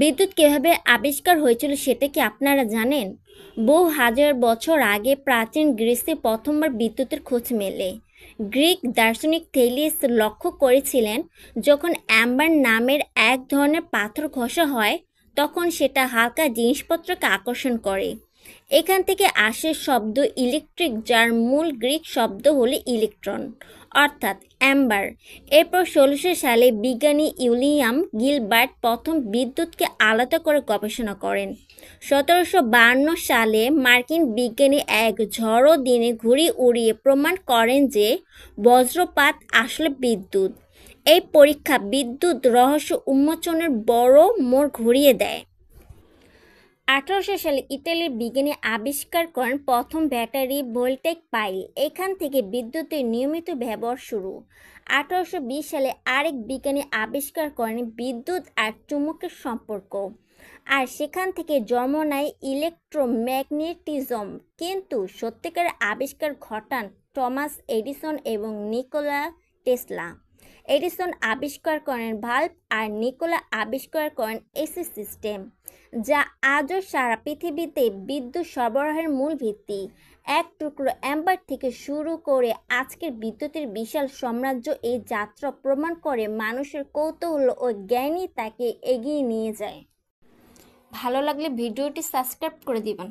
বিদ্যুৎ কিভাবে আবিষ্কার হয়েছিল সেটা কি আপনারা জানেন? বহু হাজার বছর আগে প্রাচীন গ্রিসে প্রথমবার বিদ্যুতের খোঁজ মেলে। গ্রিক দার্শনিক থেলিয়াস লক্ষ্য করেছিলেন যখন অ্যাম্বার নামের এক ধরনের পাথর ঘষা হয় তখন সেটা হালকা জিনিসপত্রকে আকর্ষণ করে। এখান থেকে আসে শব্দ ইলেকট্রিক, যার মূল গ্রিক শব্দ হলো ইলেকট্রন অর্থাৎ অ্যাম্বার। এরপর 1600 সালে বিজ্ঞানী উইলিয়াম গিলবার্ট প্রথম বিদ্যুৎকে আলাদা করে গবেষণা করেন। 1752 সালে মার্কিন বিজ্ঞানী এক ঝড়ো দিনে ঘুড়ি উড়িয়ে প্রমাণ করেন যে বজ্রপাত আসলে বিদ্যুৎ। এই পরীক্ষা বিদ্যুৎ রহস্য উন্মোচনের বড় মোড় ঘুরিয়ে দেয়। 1800 সালে ইতালির বিজ্ঞানী আবিষ্কার করেন প্রথম ব্যাটারি ভোল্টেইক পাইল। এখান থেকে বিদ্যুতের নিয়মিত ব্যবহার শুরু। 1820 সালে আরেক বিজ্ঞানী আবিষ্কার করেন বিদ্যুৎ আর চুম্বকের সম্পর্ক, আর সেখান থেকে জন্ম নেয় ইলেকট্রোম্যাগনেটিজম। কিন্তু সত্যিকারের আবিষ্কার ঘটান টমাস এডিসন এবং নিকোলা টেসলা। এডিসন আবিষ্কার করেন ভাল্ব আর নিকোলা আবিষ্কার করেন এসি সিস্টেম, যা আজও সারা পৃথিবীতে বিদ্যুৎ সরবরাহের মূল ভিত্তি। এক টুকরো অ্যাম্বার থেকে শুরু করে আজকের বিদ্যুতের বিশাল সাম্রাজ্য, এই যাত্রা প্রমাণ করে মানুষের কৌতূহল ও জ্ঞানই তাকে এগিয়ে নিয়ে যায়। ভালো লাগলে ভিডিওটি সাবস্ক্রাইব করে দিবেন।